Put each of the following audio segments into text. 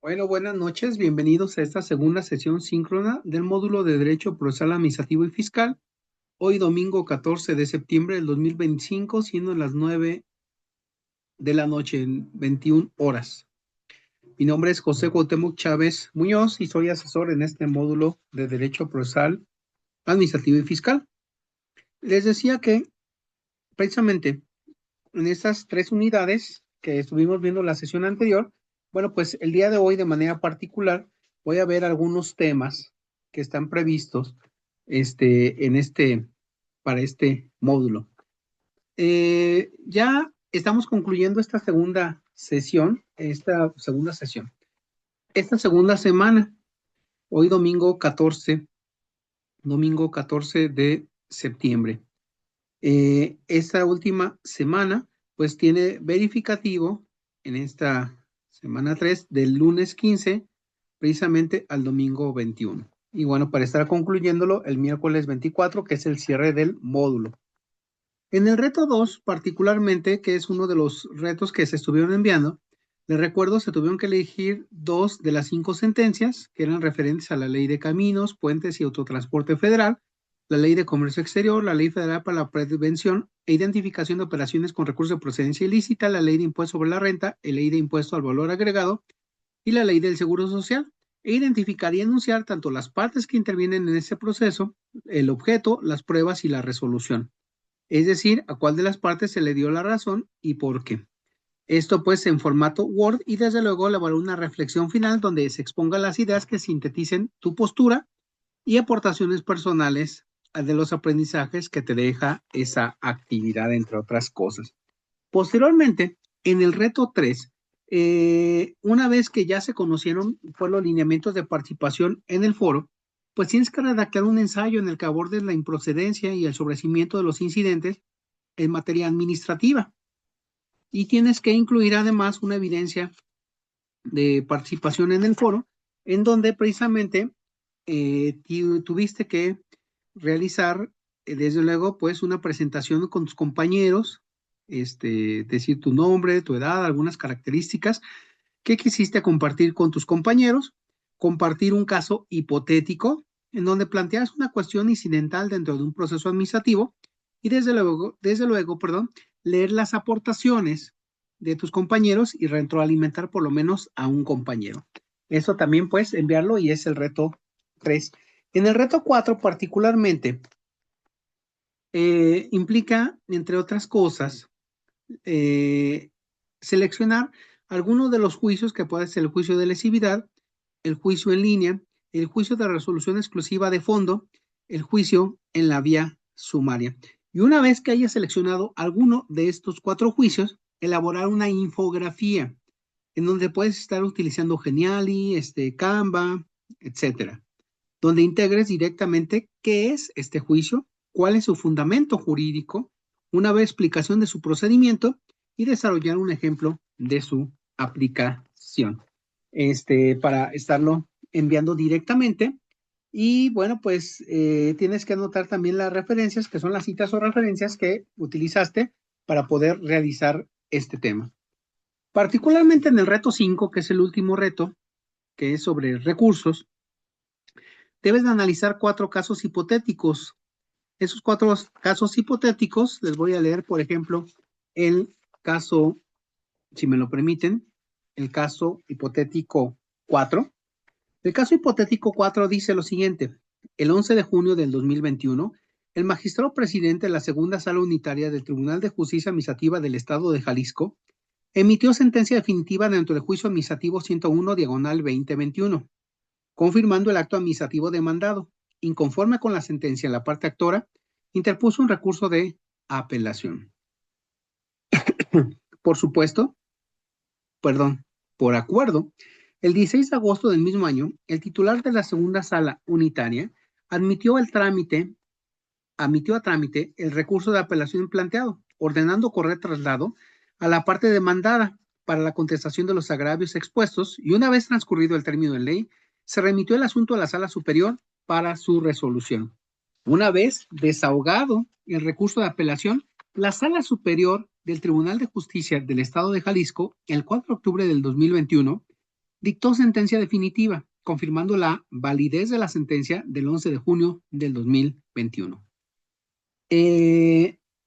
Bueno, buenas noches, bienvenidos a esta segunda sesión síncrona del módulo de Derecho Procesal Administrativo y Fiscal. Hoy domingo 14 de septiembre del 2025, siendo las 9 de la noche, en 21 horas. Mi nombre es José Cuauhtémoc Chávez Muñoz y soy asesor en este módulo de Derecho Procesal Administrativo y Fiscal. Les decía que precisamente en estas tres unidades que estuvimos viendo la sesión anterior, bueno, pues el día de hoy de manera particular voy a ver algunos temas que están previstos para este módulo. Ya estamos concluyendo esta segunda sesión, esta segunda semana, hoy domingo 14 de septiembre. Esta última semana, pues tiene verificativo en esta semana 3 del lunes 15, precisamente al domingo 21. Y bueno, para estar concluyéndolo el miércoles 24, que es el cierre del módulo. En el reto 2, particularmente, que es uno de los retos que se estuvieron enviando, les recuerdo, se tuvieron que elegir 2 de las 5 sentencias que eran referentes a la Ley de Caminos, Puentes y Autotransporte Federal, la Ley de Comercio Exterior, la Ley Federal para la Prevención e Identificación de Operaciones con Recursos de Procedencia Ilícita, la Ley de Impuesto sobre la Renta, la Ley de Impuesto al Valor Agregado y la Ley del Seguro Social, e identificar y enunciar tanto las partes que intervienen en ese proceso, el objeto, las pruebas y la resolución. Es decir, a cuál de las partes se le dio la razón y por qué. Esto pues en formato Word y desde luego elaborar una reflexión final donde se expongan las ideas que sinteticen tu postura y aportaciones personales de los aprendizajes que te deja esa actividad, entre otras cosas. Posteriormente, en el reto 3, una vez que ya se conocieron los lineamientos de participación en el foro, pues tienes que redactar un ensayo en el que abordes la improcedencia y el sobrecimiento de los incidentes en materia administrativa. Y tienes que incluir además una evidencia de participación en el foro, en donde precisamente tuviste que realizar, desde luego, pues una presentación con tus compañeros, decir tu nombre, tu edad, algunas características que quisiste compartir con tus compañeros, compartir un caso hipotético en donde planteas una cuestión incidental dentro de un proceso administrativo y desde luego, leer las aportaciones de tus compañeros y retroalimentar por lo menos a un compañero. Eso también puedes enviarlo y es el reto 3. En el reto 4 particularmente implica, entre otras cosas, seleccionar algunos de los juicios que puede ser el juicio de lesividad, el juicio en línea, el juicio de resolución exclusiva de fondo, el juicio en la vía sumaria. Y una vez que hayas seleccionado alguno de estos 4 juicios, elaborar una infografía en donde puedes estar utilizando Geniali, Canva, etcétera, donde integres directamente qué es este juicio, cuál es su fundamento jurídico, una breve explicación de su procedimiento y desarrollar un ejemplo de su aplicación, para estarlo enviando directamente. Y bueno, pues tienes que anotar también las referencias, que son las citas o referencias que utilizaste para poder realizar este tema. Particularmente en el reto 5, que es el último reto, que es sobre recursos, debes de analizar 4 casos hipotéticos. Esos 4 casos hipotéticos les voy a leer, por ejemplo, el caso, si me lo permiten, el caso hipotético 4. El caso hipotético 4 dice lo siguiente: el 11 de junio del 2021, el magistrado presidente de la segunda sala unitaria del Tribunal de Justicia Administrativa del Estado de Jalisco emitió sentencia definitiva dentro del juicio administrativo 101/2021, confirmando el acto administrativo demandado. Inconforme con la sentencia, la parte actora interpuso un recurso de apelación. Por supuesto, por acuerdo, el 16 de agosto del mismo año, el titular de la segunda sala unitaria admitió a trámite el recurso de apelación planteado, ordenando correr traslado a la parte demandada para la contestación de los agravios expuestos, y una vez transcurrido el término de ley, se remitió el asunto a la sala superior para su resolución. Una vez desahogado el recurso de apelación, la Sala Superior del Tribunal de Justicia del Estado de Jalisco, el 4 de octubre del 2021, dictó sentencia definitiva, confirmando la validez de la sentencia del 11 de junio del 2021.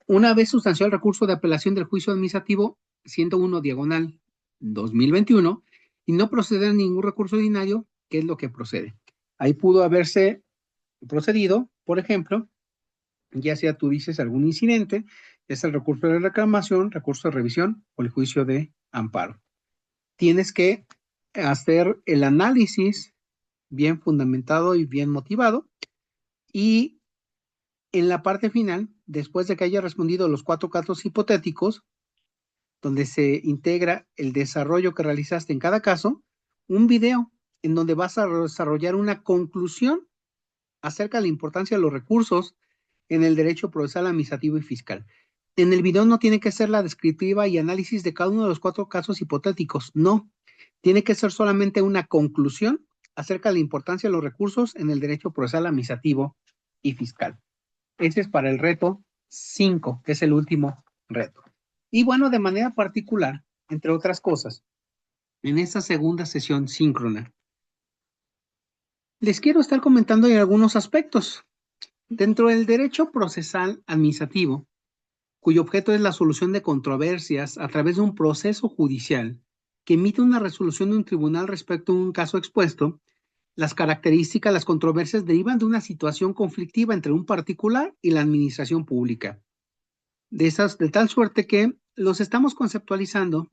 Una vez sustanció el recurso de apelación del juicio administrativo 101/2021 y no proceder ningún recurso ordinario, ¿qué es lo que procede? Ahí pudo haberse procedido, por ejemplo, ya sea tú dices algún incidente, es el recurso de reclamación, recurso de revisión o el juicio de amparo. Tienes que hacer el análisis bien fundamentado y bien motivado, y en la parte final, después de que haya respondido los 4 casos hipotéticos, donde se integra el desarrollo que realizaste en cada caso, un video en donde vas a desarrollar una conclusión acerca de la importancia de los recursos en el derecho procesal, administrativo y fiscal. En el video no tiene que ser la descriptiva y análisis de cada uno de los 4 casos hipotéticos, no. Tiene que ser solamente una conclusión acerca de la importancia de los recursos en el derecho procesal, administrativo y fiscal. Ese es para el reto 5, que es el último reto. Y bueno, de manera particular, entre otras cosas, en esta segunda sesión síncrona, les quiero estar comentando en algunos aspectos. Dentro del derecho procesal administrativo, cuyo objeto es la solución de controversias a través de un proceso judicial que emite una resolución de un tribunal respecto a un caso expuesto, las características, las controversias derivan de una situación conflictiva entre un particular y la administración pública. De tal suerte que los estamos conceptualizando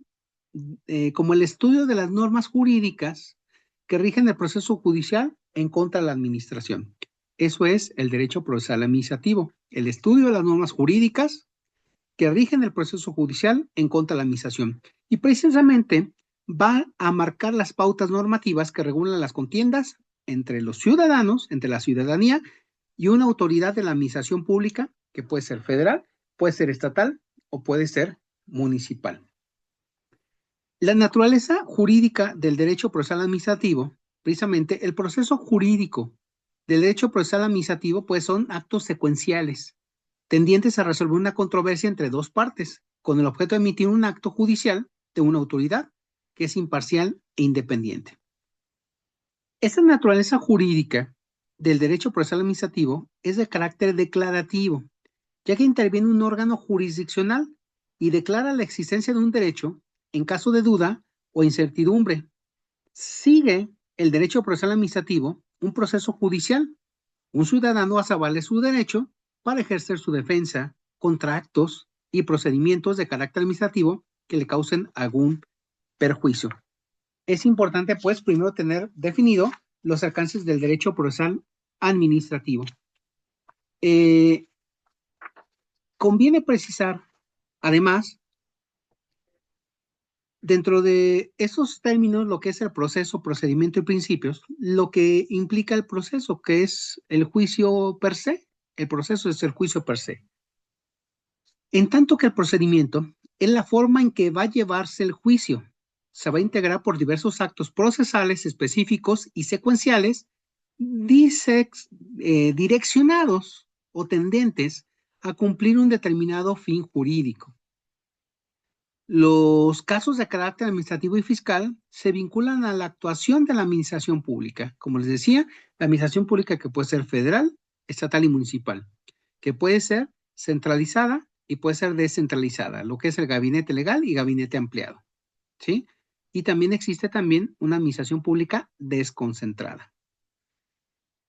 como el estudio de las normas jurídicas que rigen el proceso judicial en contra de la administración. Eso es el derecho procesal administrativo, el estudio de las normas jurídicas que rigen el proceso judicial en contra de la administración. Y precisamente va a marcar las pautas normativas que regulan las contiendas entre los ciudadanos, entre la ciudadanía y una autoridad de la administración pública, que puede ser federal, puede ser estatal o puede ser municipal. La naturaleza jurídica del derecho procesal administrativo, precisamente el proceso jurídico del derecho procesal administrativo, pues son actos secuenciales, tendientes a resolver una controversia entre dos partes, con el objeto de emitir un acto judicial de una autoridad que es imparcial e independiente. Esta naturaleza jurídica del derecho procesal administrativo es de carácter declarativo, ya que interviene un órgano jurisdiccional y declara la existencia de un derecho en caso de duda o incertidumbre. Sigue el derecho procesal administrativo un proceso judicial. Un ciudadano hace valer su derecho para ejercer su defensa contra actos y procedimientos de carácter administrativo que le causen algún perjuicio. Es importante, pues, primero tener definido los alcances del derecho procesal administrativo. Conviene precisar, además, dentro de esos términos, lo que es el proceso, procedimiento y principios, lo que implica el proceso, que es el juicio per se. El proceso es el juicio per se. En tanto que el procedimiento es la forma en que va a llevarse el juicio. Se va a integrar por diversos actos procesales específicos y secuenciales direccionados o tendentes a cumplir un determinado fin jurídico. Los casos de carácter administrativo y fiscal se vinculan a la actuación de la administración pública. Como les decía, la administración pública que puede ser federal, estatal y municipal, que puede ser centralizada y puede ser descentralizada, lo que es el gabinete legal y gabinete ampliado, ¿sí? Y también existe una administración pública desconcentrada.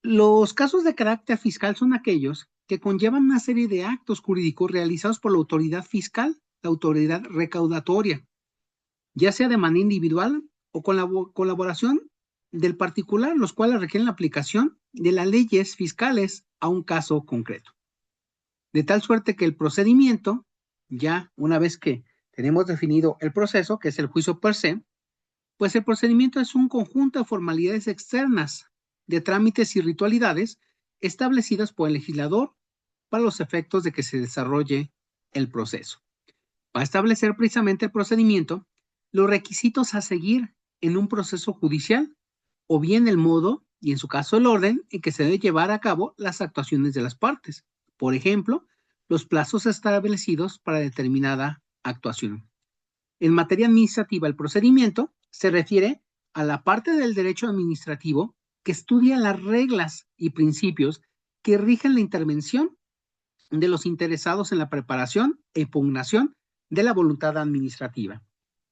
Los casos de carácter fiscal son aquellos que conllevan una serie de actos jurídicos realizados por la autoridad fiscal, la autoridad recaudatoria, ya sea de manera individual o con la colaboración del particular, los cuales requieren la aplicación de las leyes fiscales a un caso concreto. De tal suerte que el procedimiento, ya una vez que tenemos definido el proceso, que es el juicio per se, pues el procedimiento es un conjunto de formalidades externas, de trámites y ritualidades establecidas por el legislador para los efectos de que se desarrolle el proceso. Para establecer precisamente el procedimiento, los requisitos a seguir en un proceso judicial, o bien el modo, y en su caso el orden, en que se debe llevar a cabo las actuaciones de las partes. Por ejemplo, los plazos establecidos para determinada actuación. En materia administrativa, el procedimiento se refiere a la parte del derecho administrativo que estudia las reglas y principios que rigen la intervención de los interesados en la preparación e impugnación de la voluntad administrativa.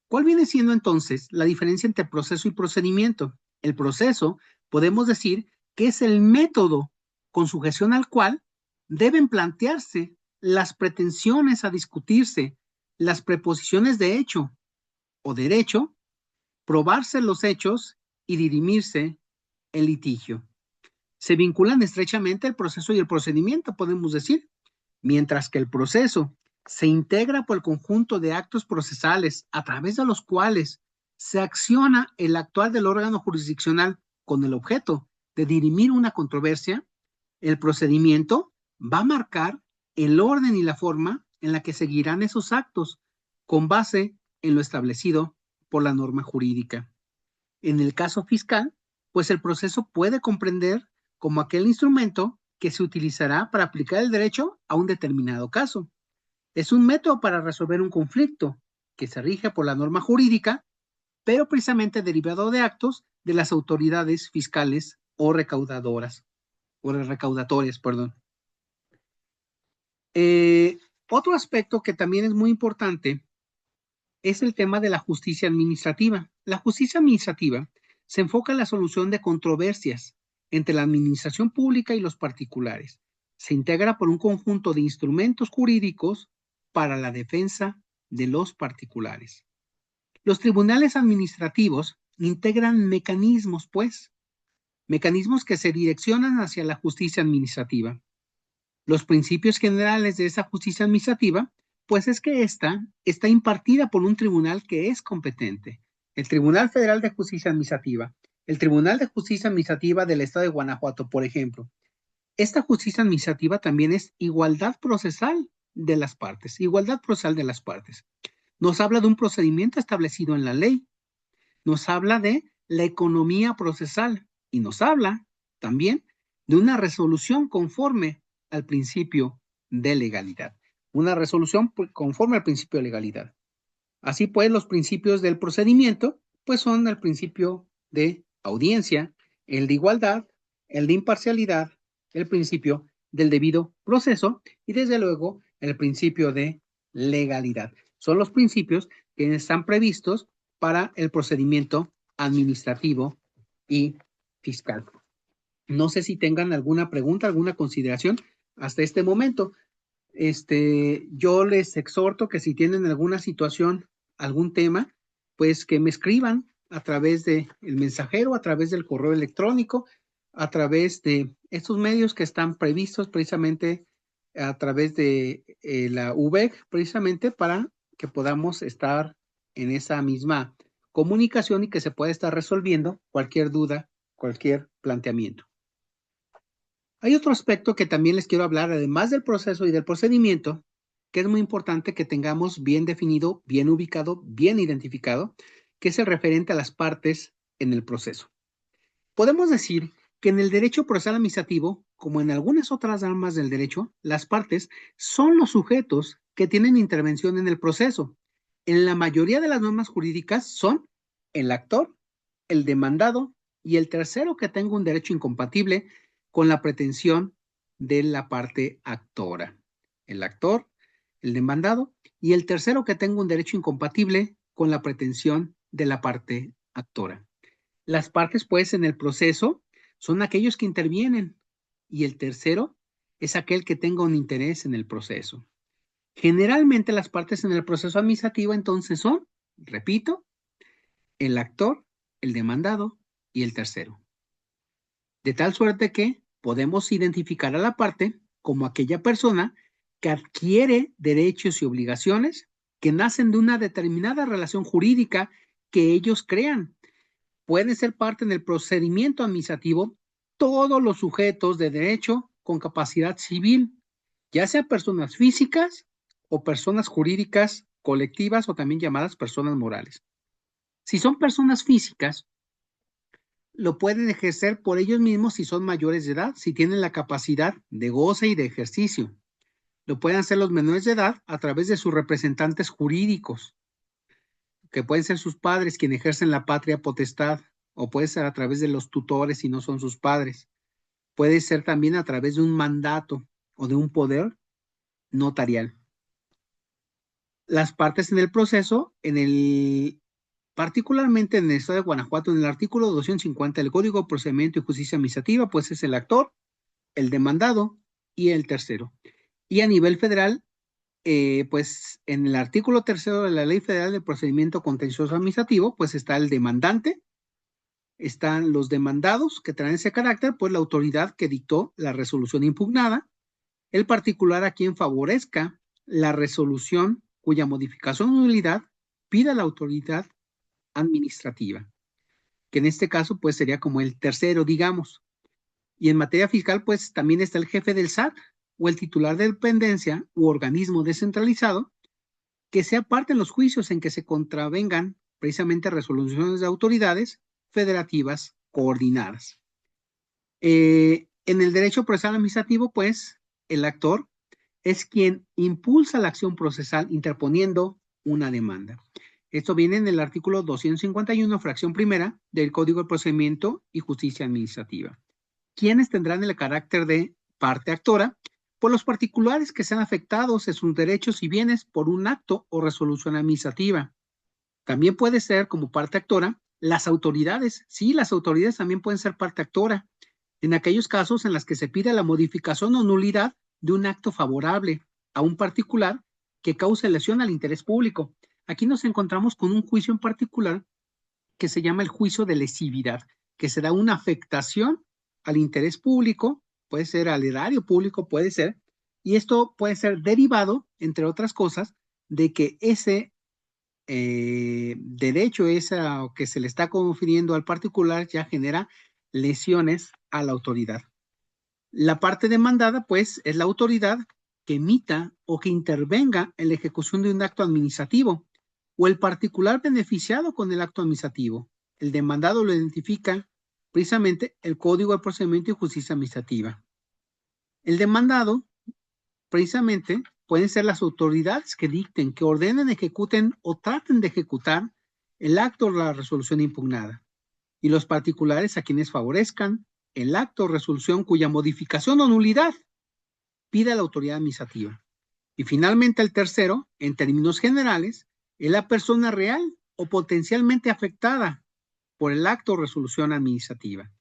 ¿Cuál viene siendo entonces la diferencia entre proceso y procedimiento? El proceso, podemos decir, que es el método con sujeción al cual deben plantearse las pretensiones a discutirse, las preposiciones de hecho o derecho, probarse los hechos y dirimirse el litigio. Se vinculan estrechamente el proceso y el procedimiento, podemos decir, mientras que el proceso se integra por el conjunto de actos procesales a través de los cuales se acciona el actuar del órgano jurisdiccional con el objeto de dirimir una controversia. El procedimiento va a marcar el orden y la forma en la que seguirán esos actos con base en lo establecido por la norma jurídica. En el caso fiscal, pues el proceso puede comprender como aquel instrumento que se utilizará para aplicar el derecho a un determinado caso. Es un método para resolver un conflicto que se rige por la norma jurídica, pero precisamente derivado de actos de las autoridades fiscales o recaudatorias, perdón. Otro aspecto que también es muy importante es el tema de la justicia administrativa. La justicia administrativa se enfoca en la solución de controversias entre la administración pública y los particulares. Se integra por un conjunto de instrumentos jurídicos para la defensa de los particulares. Los tribunales administrativos integran mecanismos, mecanismos que se direccionan hacia la justicia administrativa. Los principios generales de esa justicia administrativa, pues es que esta está impartida por un tribunal que es competente. El Tribunal Federal de Justicia Administrativa, el Tribunal de Justicia Administrativa del Estado de Guanajuato, por ejemplo. Esta justicia administrativa también es igualdad procesal de las partes, igualdad procesal de las partes. Nos habla de un procedimiento establecido en la ley, nos habla de la economía procesal y nos habla también de una resolución conforme al principio de legalidad. Una resolución conforme al principio de legalidad. Así pues, los principios del procedimiento, pues son el principio de audiencia, el de igualdad, el de imparcialidad, el principio del debido proceso y desde luego el principio de legalidad. Son los principios que están previstos para el procedimiento administrativo y fiscal. No sé si tengan alguna pregunta, alguna consideración hasta este momento. Yo les exhorto que si tienen alguna situación, algún tema, pues que me escriban a través del mensajero, a través del correo electrónico, a través de estos medios que están previstos precisamente a través de la UVEC, precisamente para que podamos estar en esa misma comunicación y que se pueda estar resolviendo cualquier duda, cualquier planteamiento. Hay otro aspecto que también les quiero hablar, además del proceso y del procedimiento, que es muy importante que tengamos bien definido, bien ubicado, bien identificado, que es el referente a las partes en el proceso. Podemos decir que en el derecho procesal administrativo, como en algunas otras ramas del derecho, las partes son los sujetos que tienen intervención en el proceso. En la mayoría de las normas jurídicas son el actor, el demandado y el tercero que tenga un derecho incompatible con la pretensión de la parte actora. El actor, el demandado y el tercero que tenga un derecho incompatible con la pretensión de la parte actora. Las partes, pues, en el proceso son aquellos que intervienen y el tercero es aquel que tenga un interés en el proceso. Generalmente las partes en el proceso administrativo entonces son, repito, el actor, el demandado y el tercero. De tal suerte que podemos identificar a la parte como aquella persona que adquiere derechos y obligaciones que nacen de una determinada relación jurídica que ellos crean. Pueden ser parte en el procedimiento administrativo todos los sujetos de derecho con capacidad civil, ya sean personas físicas o personas jurídicas colectivas o también llamadas personas morales. Si son personas físicas, lo pueden ejercer por ellos mismos si son mayores de edad, si tienen la capacidad de goce y de ejercicio. Lo pueden hacer los menores de edad a través de sus representantes jurídicos, que pueden ser sus padres quienes ejercen la patria potestad o puede ser a través de los tutores si no son sus padres. Puede ser también a través de un mandato o de un poder notarial. Las partes en el proceso, particularmente en el estado de Guanajuato, en el artículo 250 del Código de Procedimiento y Justicia Administrativa, pues es el actor, el demandado y el tercero. Y a nivel federal, pues en el artículo 3 de la Ley Federal de Procedimiento Contencioso Administrativo, pues está el demandante, están los demandados que traen ese carácter, pues la autoridad que dictó la resolución impugnada, el particular a quien favorezca la resolución cuya modificación o nulidad pida la autoridad administrativa, que en este caso pues sería como el tercero, digamos. Y en materia fiscal pues también está el jefe del SAT o el titular de dependencia u organismo descentralizado que sea parte en los juicios en que se contravengan precisamente resoluciones de autoridades federativas coordinadas. En el derecho procesal administrativo, pues, el actor es quien impulsa la acción procesal interponiendo una demanda. Esto viene en el artículo 251, fracción primera del Código de Procedimiento y Justicia Administrativa. ¿Quiénes tendrán el carácter de parte actora? Por los particulares que sean afectados en sus derechos y bienes por un acto o resolución administrativa. También puede ser como parte actora las autoridades. Sí, las autoridades también pueden ser parte actora en aquellos casos en los que se pide la modificación o nulidad de un acto favorable a un particular que cause lesión al interés público. Aquí nos encontramos con un juicio en particular que se llama el juicio de lesividad, que se da una afectación al interés público, puede ser al erario público, puede ser, y esto puede ser derivado, entre otras cosas, de que ese derecho que se le está confiriendo al particular ya genera lesiones a la autoridad. La parte demandada, pues, es la autoridad que emita o que intervenga en la ejecución de un acto administrativo o el particular beneficiado con el acto administrativo. El demandado lo identifica precisamente el Código de Procedimiento y Justicia Administrativa. El demandado, precisamente, pueden ser las autoridades que dicten, que ordenen, ejecuten o traten de ejecutar el acto o la resolución impugnada. Y los particulares a quienes favorezcan el acto o resolución cuya modificación o nulidad pida la autoridad administrativa. Y finalmente el tercero, en términos generales, es la persona real o potencialmente afectada por el acto o resolución administrativa.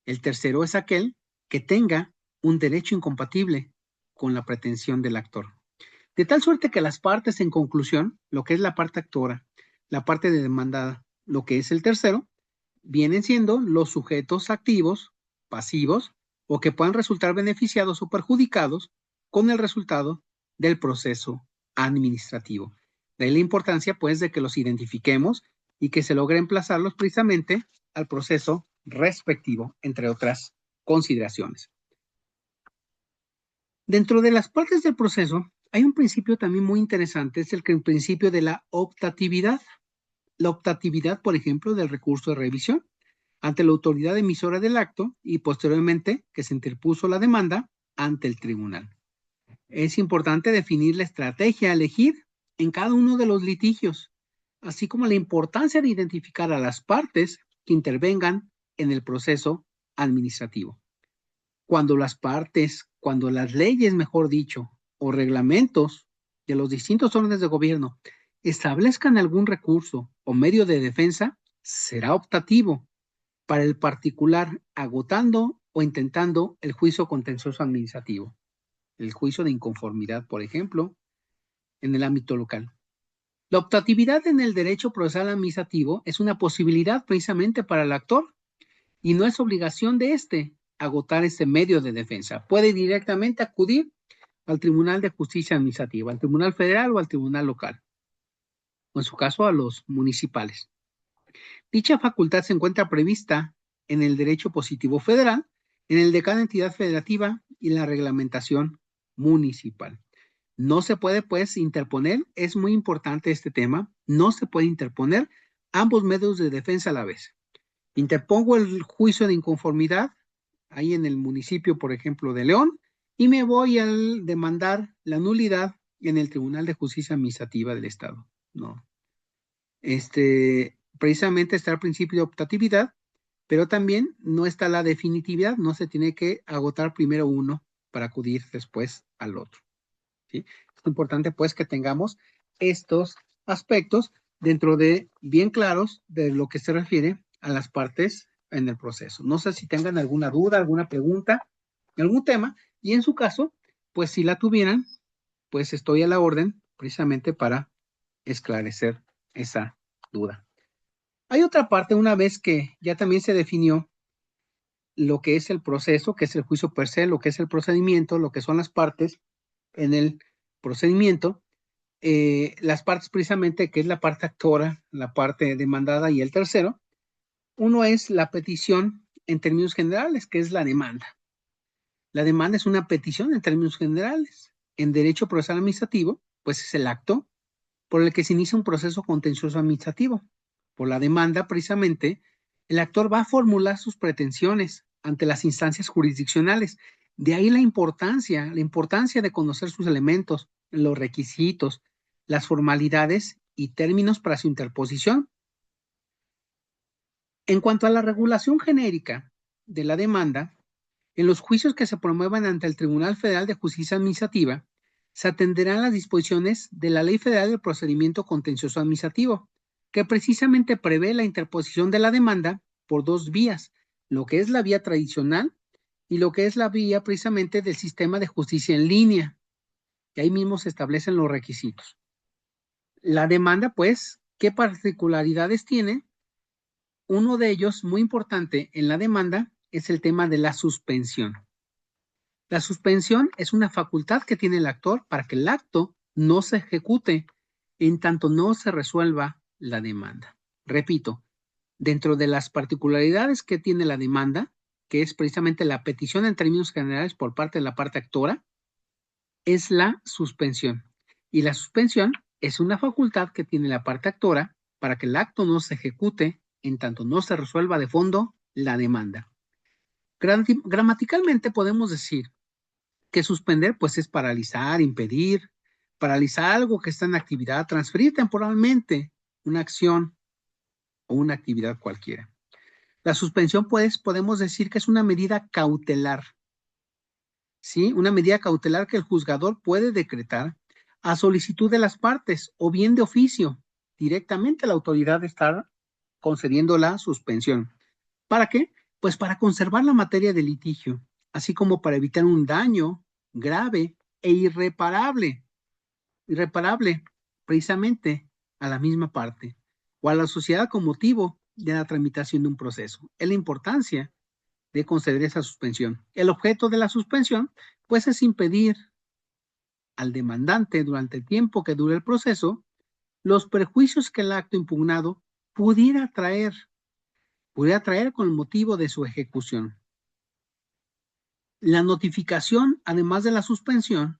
El tercero es aquel que tenga un derecho incompatible con la pretensión del actor. De tal suerte que las partes, en conclusión, lo que es la parte actora, la parte de demandada, lo que es el tercero, vienen siendo los sujetos activos, pasivos, o que puedan resultar beneficiados o perjudicados con el resultado del proceso administrativo. De ahí la importancia, pues, de que los identifiquemos y que se logre emplazarlos precisamente al proceso respectivo, entre otras consideraciones. Dentro de las partes del proceso, hay un principio también muy interesante, es el principio de la optatividad. La optatividad, por ejemplo, del recurso de revisión ante la autoridad emisora del acto y posteriormente que se interpuso la demanda ante el tribunal. Es importante definir la estrategia a elegir en cada uno de los litigios, así como la importancia de identificar a las partes que intervengan en el proceso administrativo. Cuando las leyes, mejor dicho, o reglamentos de los distintos órdenes de gobierno establezcan algún recurso o medio de defensa, será optativo para el particular agotando o intentando el juicio contencioso administrativo, el juicio de inconformidad, por ejemplo, en el ámbito local. La optatividad en el derecho procesal administrativo es una posibilidad precisamente para el actor y no es obligación de éste agotar ese medio de defensa. Puede directamente acudir al Tribunal de Justicia Administrativa, al Tribunal Federal o al Tribunal Local, o en su caso a los municipales. Dicha facultad se encuentra prevista en el derecho positivo federal, en el de cada entidad federativa y en la reglamentación municipal. No se puede, pues, interponer, es muy importante este tema, no se puede interponer ambos medios de defensa a la vez. Interpongo el juicio de inconformidad ahí en el municipio, por ejemplo, de León, y me voy a demandar la nulidad en el Tribunal de Justicia Administrativa del Estado. No. Precisamente está el principio de optatividad pero también no está la definitividad, no se tiene que agotar primero uno para acudir después al otro, ¿sí? Es importante pues que tengamos estos aspectos dentro de bien claros de lo que se refiere a las partes en el proceso. No sé si tengan alguna duda, alguna pregunta, algún tema, y en su caso, pues si la tuvieran, pues estoy a la orden precisamente para esclarecer esa duda. Hay otra parte, una vez que ya también se definió lo que es el proceso, que es el juicio per se, lo que es el procedimiento, lo que son las partes en el procedimiento, las partes precisamente, que es la parte actora, la parte demandada y el tercero. Uno es la petición en términos generales, que es la demanda. La demanda es una petición en términos generales. En derecho procesal administrativo, pues es el acto por el que se inicia un proceso contencioso administrativo. Por la demanda, precisamente, el actor va a formular sus pretensiones ante las instancias jurisdiccionales. De ahí la importancia de conocer sus elementos, los requisitos, las formalidades y términos para su interposición. En cuanto a la regulación genérica de la demanda, en los juicios que se promuevan ante el Tribunal Federal de Justicia Administrativa, se atenderán las disposiciones de la Ley Federal del Procedimiento Contencioso Administrativo, que precisamente prevé la interposición de la demanda por dos vías, lo que es la vía tradicional y lo que es la vía precisamente del sistema de justicia en línea, y ahí mismo se establecen los requisitos. La demanda, pues, ¿qué particularidades tiene? Uno de ellos, muy importante en la demanda, es el tema de la suspensión. La suspensión es una facultad que tiene el actor para que el acto no se ejecute en tanto no se resuelva la demanda. Repito, dentro de las particularidades que tiene la demanda, que es precisamente la petición en términos generales por parte de la parte actora, es la suspensión. Y la suspensión es una facultad que tiene la parte actora para que el acto no se ejecute en tanto no se resuelva de fondo la demanda. Gramaticalmente podemos decir que suspender pues es paralizar, impedir, paralizar algo que está en actividad, transferir temporalmente una acción o una actividad cualquiera. La suspensión pues podemos decir que es una medida cautelar, ¿sí? Una medida cautelar que el juzgador puede decretar a solicitud de las partes o bien de oficio. Directamente la autoridad está concediendo la suspensión. ¿Para qué? Pues para conservar la materia de litigio, así como para evitar un daño grave e irreparable precisamente a la misma parte o a la sociedad con motivo de la tramitación de un proceso. Es la importancia de conceder esa suspensión. El objeto de la suspensión, pues, es impedir al demandante durante el tiempo que dure el proceso los perjuicios que el acto impugnado pudiera traer con el motivo de su ejecución. La notificación, además de la suspensión,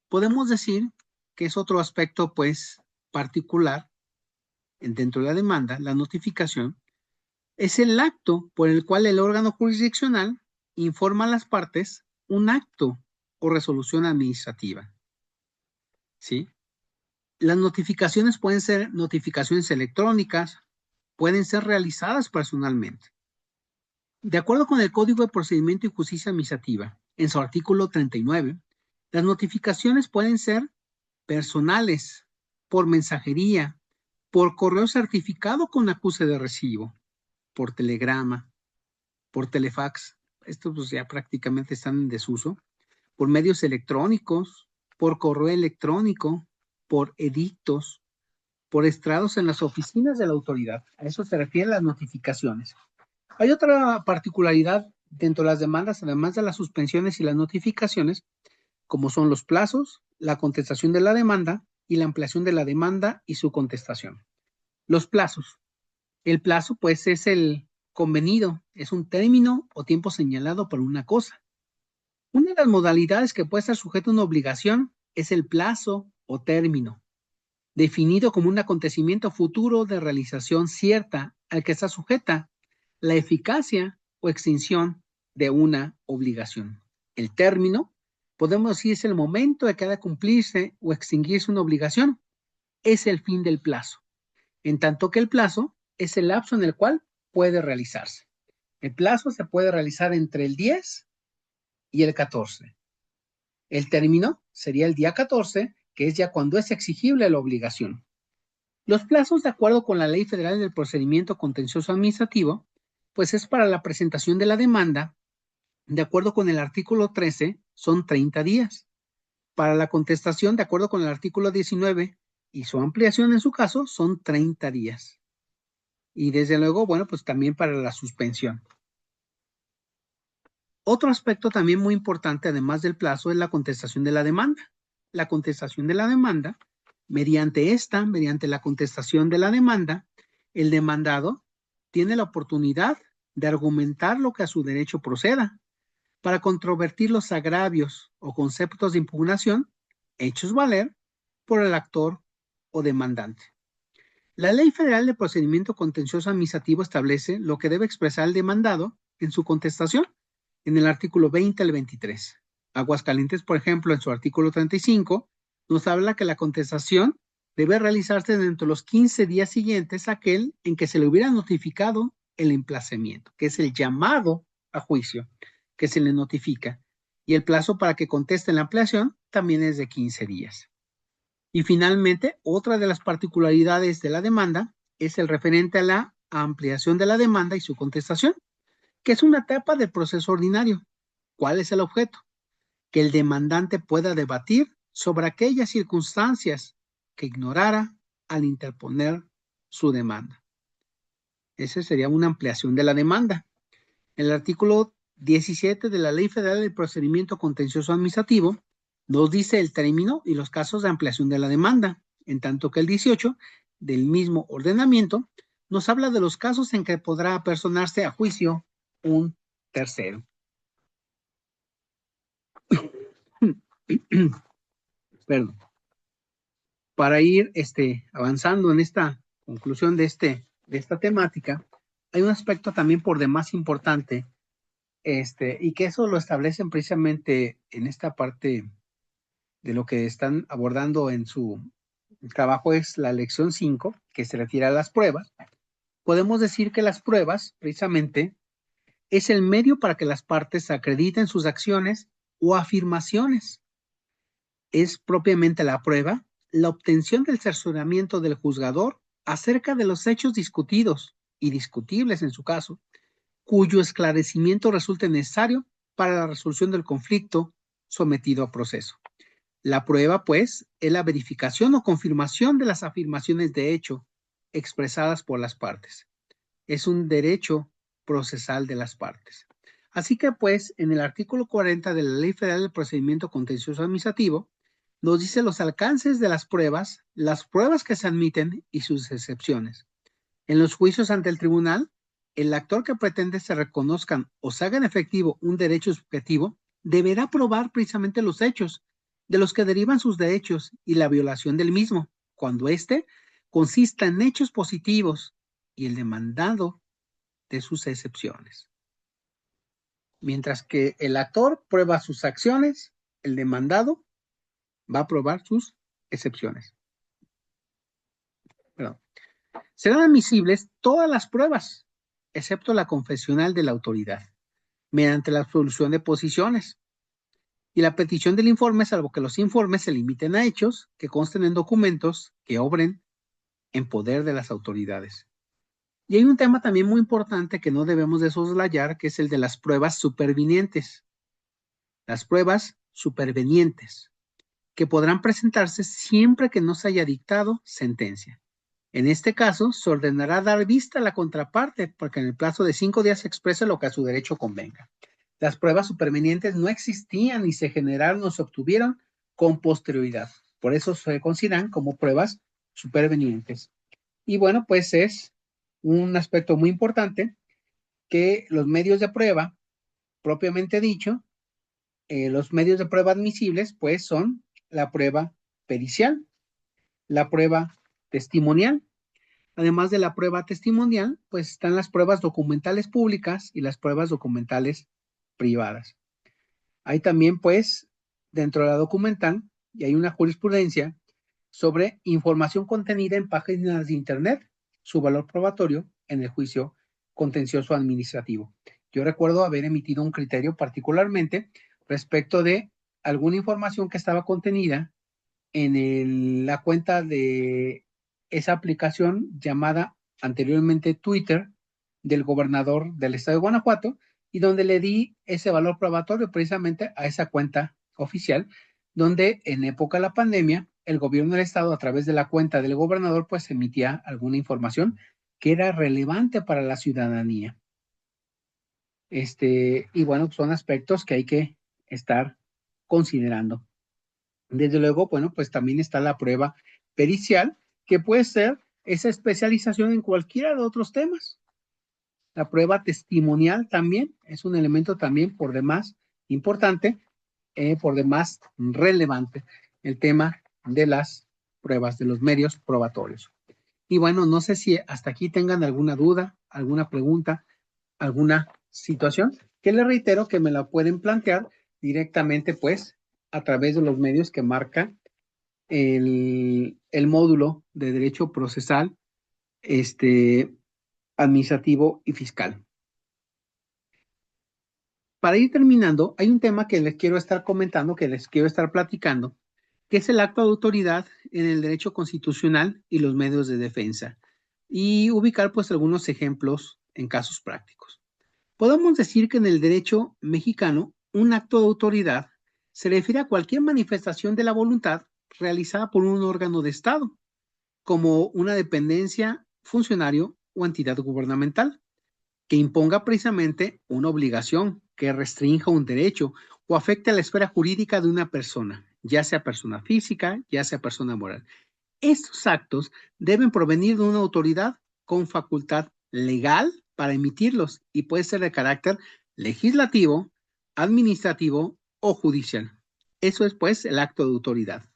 podemos decir que es otro aspecto, pues, particular dentro de la demanda. La notificación es el acto por el cual el órgano jurisdiccional informa a las partes un acto o resolución administrativa, ¿sí? Las notificaciones pueden ser notificaciones electrónicas, pueden ser realizadas personalmente. De acuerdo con el Código de Procedimiento y Justicia Administrativa, en su artículo 39, las notificaciones pueden ser personales, por mensajería, por correo certificado con acuse de recibo, por telegrama, por telefax, estos pues ya prácticamente están en desuso, por medios electrónicos, por correo electrónico, por edictos, por estrados en las oficinas de la autoridad. A eso se refieren las notificaciones. Hay otra particularidad dentro de las demandas, además de las suspensiones y las notificaciones, como son los plazos, la contestación de la demanda y la ampliación de la demanda y su contestación. Los plazos. El plazo, pues, es el convenido, es un término o tiempo señalado por una cosa. Una de las modalidades que puede estar sujeto a una obligación es el plazo o término, definido como un acontecimiento futuro de realización cierta al que está sujeta la eficacia o extinción de una obligación. El término, podemos decir, es el momento de que ha de cumplirse o extinguirse una obligación. Es el fin del plazo. En tanto que el plazo es el lapso en el cual puede realizarse. El plazo se puede realizar entre el 10 y el 14. El término sería el día 14, que es ya cuando es exigible la obligación. Los plazos, de acuerdo con la Ley Federal del Procedimiento Contencioso Administrativo, pues es para la presentación de la demanda, de acuerdo con el artículo 13, son 30 días. Para la contestación, de acuerdo con el artículo 19 y su ampliación en su caso, son 30 días. Y desde luego, bueno, pues también para la suspensión. Otro aspecto también muy importante, además del plazo, es la contestación de la demanda. La contestación de la demanda, mediante la contestación de la demanda, el demandado tiene la oportunidad de argumentar lo que a su derecho proceda para controvertir los agravios o conceptos de impugnación hechos valer por el actor o demandante. La Ley Federal de Procedimiento Contencioso Administrativo establece lo que debe expresar el demandado en su contestación en el artículo 20 al 23. Aguascalientes, por ejemplo, en su artículo 35, nos habla que la contestación debe realizarse dentro de los 15 días siguientes a aquel en que se le hubiera notificado el emplazamiento, que es el llamado a juicio que se le notifica. Y el plazo para que conteste la ampliación también es de 15 días. Y finalmente, otra de las particularidades de la demanda es el referente a la ampliación de la demanda y su contestación, que es una etapa del proceso ordinario. ¿Cuál es el objeto? Que el demandante pueda debatir sobre aquellas circunstancias que ignorara al interponer su demanda. Esa sería una ampliación de la demanda. El artículo 17 de la Ley Federal del Procedimiento Contencioso Administrativo nos dice el término y los casos de ampliación de la demanda, en tanto que el 18 del mismo ordenamiento nos habla de los casos en que podrá personarse a juicio un tercero. Perdón. Para ir avanzando en esta conclusión de esta temática, hay un aspecto también por demás importante, y que eso lo establecen precisamente en esta parte de lo que están abordando en su trabajo, es la lección 5, que se refiere a las pruebas. Podemos decir que las pruebas, precisamente, es el medio para que las partes acrediten sus acciones o afirmaciones. Es propiamente la prueba la obtención del cercioramiento del juzgador acerca de los hechos discutidos y discutibles en su caso, cuyo esclarecimiento resulte necesario para la resolución del conflicto sometido a proceso. La prueba, pues, es la verificación o confirmación de las afirmaciones de hecho expresadas por las partes. Es un derecho procesal de las partes. Así que, pues, en el artículo 40 de la Ley Federal del Procedimiento Contencioso Administrativo, nos dice los alcances de las pruebas que se admiten y sus excepciones. En los juicios ante el tribunal, el actor que pretende se reconozcan o se hagan efectivo un derecho subjetivo deberá probar precisamente los hechos de los que derivan sus derechos y la violación del mismo, cuando éste consista en hechos positivos y el demandado de sus excepciones. Mientras que el actor prueba sus acciones, el demandado va a probar sus excepciones. Perdón. Serán admisibles todas las pruebas, excepto la confesional de la autoridad, mediante la absolución de posiciones y la petición del informe, salvo que los informes se limiten a hechos que consten en documentos que obren en poder de las autoridades. Y hay un tema también muy importante que no debemos de soslayar, que es el de las pruebas supervinientes. Las pruebas supervenientes, que podrán presentarse siempre que no se haya dictado sentencia. En este caso, se ordenará dar vista a la contraparte porque en el plazo de 5 días se exprese lo que a su derecho convenga. Las pruebas supervenientes no existían ni se generaron o se obtuvieron con posterioridad. Por eso se consideran como pruebas supervenientes. Y bueno, pues es un aspecto muy importante que los medios de prueba, propiamente dicho, los medios de prueba admisibles, pues son la prueba pericial, la prueba testimonial. Además de la prueba testimonial, pues están las pruebas documentales públicas y las pruebas documentales privadas. Hay también, pues, dentro de la documental, y hay una jurisprudencia sobre información contenida en páginas de internet, su valor probatorio en el juicio contencioso administrativo. Yo recuerdo haber emitido un criterio particularmente respecto de alguna información que estaba contenida en la cuenta de esa aplicación llamada anteriormente Twitter del gobernador del estado de Guanajuato, y donde le di ese valor probatorio precisamente a esa cuenta oficial, donde en época de la pandemia el gobierno del estado a través de la cuenta del gobernador pues emitía alguna información que era relevante para la ciudadanía. Y bueno, son aspectos que hay que estar considerando. Desde luego, bueno, pues también está la prueba pericial, que puede ser esa especialización en cualquiera de otros temas. La prueba testimonial también es un elemento también por demás importante, por demás relevante, el tema de las pruebas, de los medios probatorios. Y bueno, no sé si hasta aquí tengan alguna duda, alguna pregunta, alguna situación, que les reitero que me la pueden plantear directamente, pues, a través de los medios que marca el módulo de Derecho Procesal, administrativo y fiscal. Para ir terminando, hay un tema que les quiero estar comentando, que les quiero estar platicando, que es el acto de autoridad en el derecho constitucional y los medios de defensa, y ubicar pues algunos ejemplos en casos prácticos. Podemos decir que en el derecho mexicano, un acto de autoridad se refiere a cualquier manifestación de la voluntad realizada por un órgano de Estado, como una dependencia, funcionario o entidad gubernamental, que imponga precisamente una obligación, que restrinja un derecho o afecte a la esfera jurídica de una persona, ya sea persona física, ya sea persona moral. Estos actos deben provenir de una autoridad con facultad legal para emitirlos y puede ser de carácter legislativo, administrativo o judicial. Eso es pues el acto de autoridad.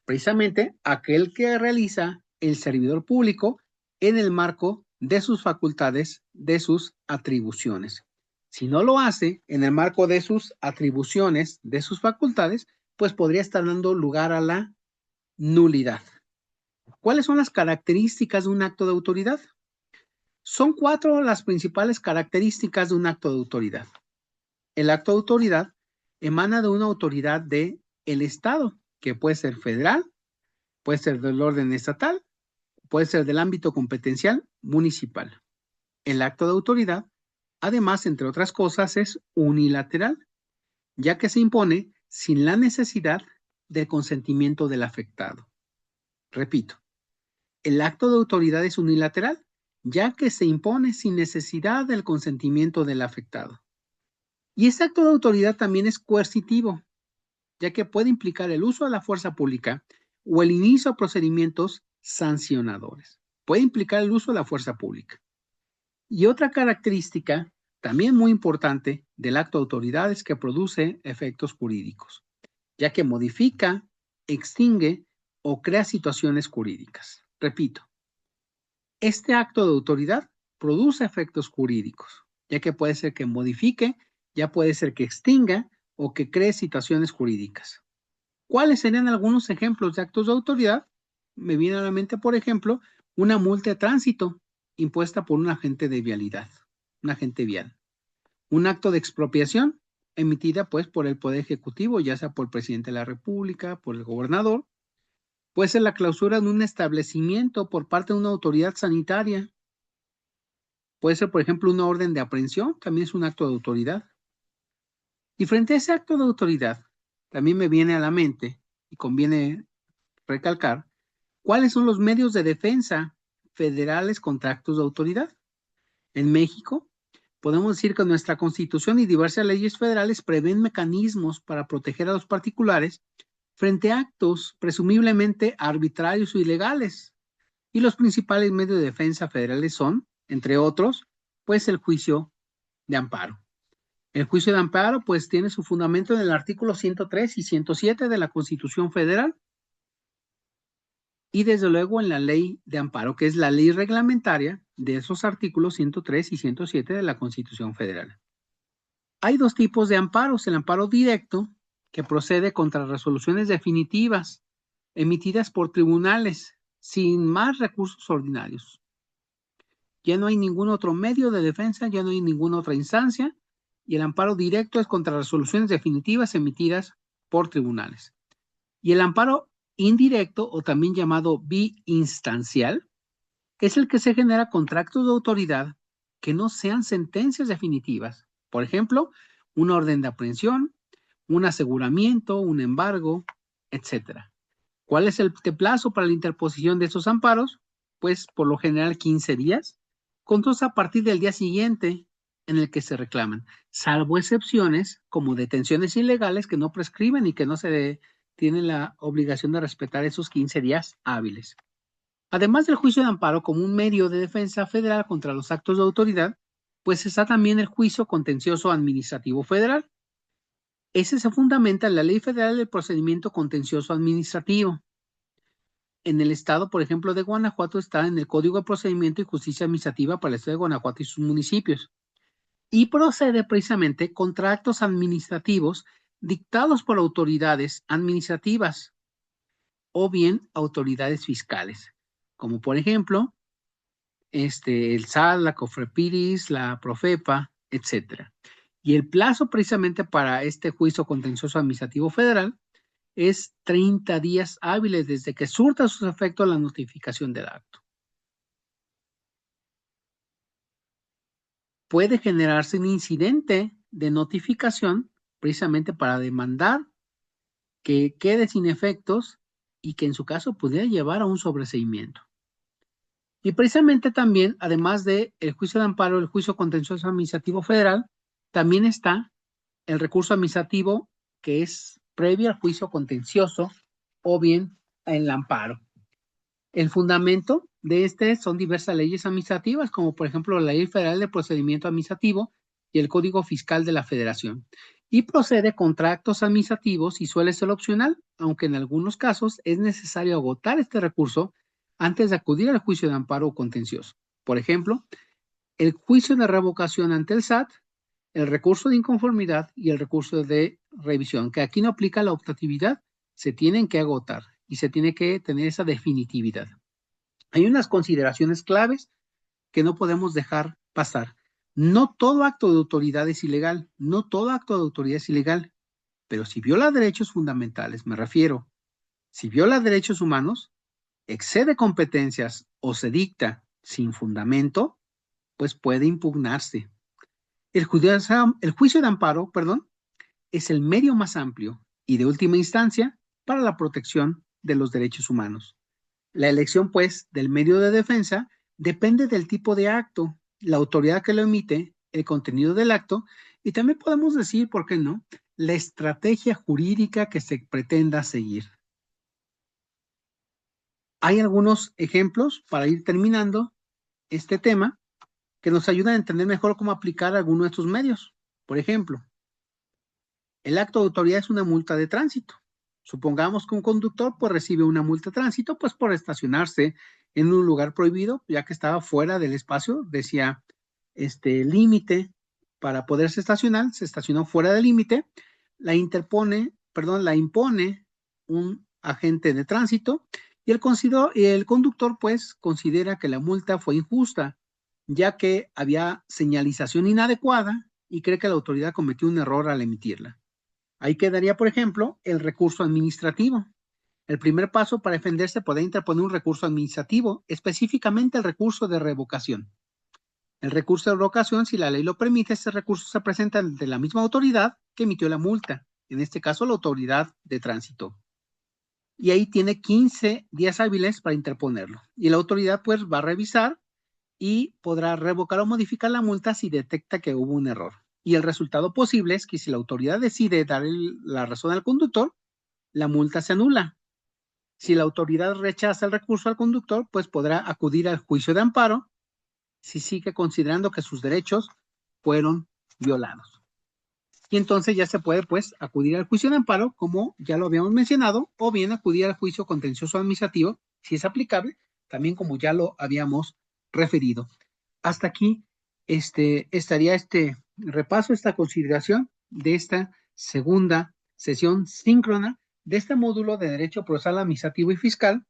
Precisamente aquel que realiza el servidor público en el marco de sus facultades, de sus atribuciones. Si no lo hace en el marco de sus atribuciones, de sus facultades, pues podría estar dando lugar a la nulidad. ¿Cuáles son las características de un acto de autoridad? Son 4 las principales características de un acto de autoridad. El acto de autoridad emana de una autoridad del Estado, que puede ser federal, puede ser del orden estatal, puede ser del ámbito competencial municipal. El acto de autoridad, además, entre otras cosas, es unilateral, ya que se impone sin la necesidad del consentimiento del afectado. Repito, el acto de autoridad es unilateral, ya que se impone sin necesidad del consentimiento del afectado. Y este acto de autoridad también es coercitivo, ya que puede implicar el uso de la fuerza pública o el inicio de procedimientos sancionadores. Puede implicar el uso de la fuerza pública. Y otra característica también muy importante del acto de autoridad es que produce efectos jurídicos, ya que modifica, extingue o crea situaciones jurídicas. Repito, este acto de autoridad produce efectos jurídicos, ya que puede ser que modifique, ya puede ser que extinga o que cree situaciones jurídicas. ¿Cuáles serían algunos ejemplos de actos de autoridad? Me viene a la mente, por ejemplo, una multa de tránsito impuesta por un agente de vialidad, un agente vial. Un acto de expropiación emitida pues por el Poder Ejecutivo, ya sea por el presidente de la República, por el gobernador. Puede ser la clausura de un establecimiento por parte de una autoridad sanitaria. Puede ser, por ejemplo, una orden de aprehensión, también es un acto de autoridad. Y frente a ese acto de autoridad, también me viene a la mente, y conviene recalcar, cuáles son los medios de defensa federales contra actos de autoridad. En México, podemos decir que nuestra Constitución y diversas leyes federales prevén mecanismos para proteger a los particulares frente a actos presumiblemente arbitrarios o ilegales. Y los principales medios de defensa federales son, entre otros, pues el juicio de amparo. El juicio de amparo, pues, tiene su fundamento en el artículo 103 y 107 de la Constitución Federal, y desde luego en la ley de amparo, que es la ley reglamentaria de esos artículos 103 y 107 de la Constitución Federal. Hay 2 tipos de amparos: el amparo directo, que procede contra resoluciones definitivas emitidas por tribunales sin más recursos ordinarios. Ya no hay ningún otro medio de defensa, ya no hay ninguna otra instancia, y el amparo directo es contra resoluciones definitivas emitidas por tribunales. Y el amparo indirecto, o también llamado biinstancial, es el que se genera contra actos de autoridad que no sean sentencias definitivas. Por ejemplo, una orden de aprehensión, un aseguramiento, un embargo, etcétera. ¿Cuál es el plazo para la interposición de estos amparos? Pues por lo general 15 días, contados a partir del día siguiente en el que se reclaman, salvo excepciones como detenciones ilegales que no prescriben y que no se tienen la obligación de respetar esos 15 días hábiles. Además del juicio de amparo como un medio de defensa federal contra los actos de autoridad, pues está también el juicio contencioso administrativo federal. Ese se fundamenta en la Ley Federal del Procedimiento Contencioso Administrativo. En el estado, por ejemplo, de Guanajuato está en el Código de Procedimiento y Justicia Administrativa para el estado de Guanajuato y sus municipios. Y procede precisamente contra actos administrativos dictados por autoridades administrativas o bien autoridades fiscales, como por ejemplo el SAT, la COFEPRIS, la PROFEPA, etcétera. Y el plazo precisamente para este juicio contencioso administrativo federal es 30 días hábiles desde que surta sus efectos la notificación del acto. Puede generarse un incidente de notificación precisamente para demandar que quede sin efectos y que en su caso pudiera llevar a un sobreseimiento. Y precisamente también, además del juicio de amparo, el juicio contencioso administrativo federal, también está el recurso administrativo que es previo al juicio contencioso o bien el amparo. El fundamento de este son diversas leyes administrativas, como por ejemplo la Ley Federal de Procedimiento Administrativo y el Código Fiscal de la Federación. Y procede contra actos administrativos y suele ser opcional, aunque en algunos casos es necesario agotar este recurso antes de acudir al juicio de amparo o contencioso. Por ejemplo, el juicio de revocación ante el SAT, el recurso de inconformidad y el recurso de revisión, que aquí no aplica la optatividad, se tienen que agotar y se tiene que tener esa definitividad. Hay unas consideraciones claves que no podemos dejar pasar. No todo acto de autoridad es ilegal, no todo acto de autoridad es ilegal, pero si viola derechos fundamentales, me refiero, si viola derechos humanos, excede competencias o se dicta sin fundamento, pues puede impugnarse. El juicio de amparo, es el medio más amplio y de última instancia para la protección de los derechos humanos. La elección, pues, del medio de defensa depende del tipo de acto, la autoridad que lo emite, el contenido del acto y también podemos decir, ¿por qué no?, la estrategia jurídica que se pretenda seguir. Hay algunos ejemplos para ir terminando este tema que nos ayudan a entender mejor cómo aplicar alguno de estos medios. Por ejemplo, el acto de autoridad es una multa de tránsito. Supongamos que un conductor pues recibe una multa de tránsito pues por estacionarse en un lugar prohibido, ya que estaba fuera del espacio, decía límite para poderse estacionar, se estacionó fuera del límite, la impone un agente de tránsito y el conductor pues considera que la multa fue injusta, ya que había señalización inadecuada y cree que la autoridad cometió un error al emitirla. Ahí quedaría, por ejemplo, el recurso administrativo. El primer paso para defenderse puede interponer un recurso administrativo, específicamente el recurso de revocación. El recurso de revocación, si la ley lo permite, ese recurso se presenta ante la misma autoridad que emitió la multa, en este caso la autoridad de tránsito. Y ahí tiene 15 días hábiles para interponerlo. Y la autoridad pues va a revisar y podrá revocar o modificar la multa si detecta que hubo un error. Y el resultado posible es que si la autoridad decide dar la razón al conductor, la multa se anula. Si la autoridad rechaza el recurso al conductor, pues podrá acudir al juicio de amparo si sigue considerando que sus derechos fueron violados. Y entonces ya se puede pues acudir al juicio de amparo, como ya lo habíamos mencionado, o bien acudir al juicio contencioso administrativo, si es aplicable, también como ya lo habíamos referido. Hasta aquí estaría este repaso, esta consideración de esta segunda sesión síncrona de este módulo de Derecho Procesal Administrativo y Fiscal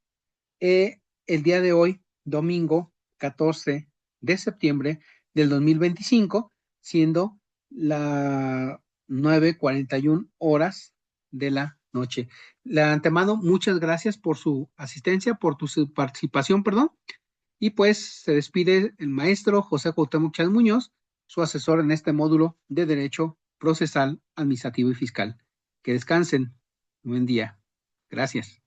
el día de hoy, domingo 14 de septiembre del 2025, siendo la 9:41 horas de la noche. De antemano, muchas gracias por su asistencia, por su participación, perdón. Y pues se despide el maestro José Cuauhtémoc Chávez Muñoz, su asesor en este módulo de Derecho Procesal, Administrativo y Fiscal. Que descansen. Buen día. Gracias.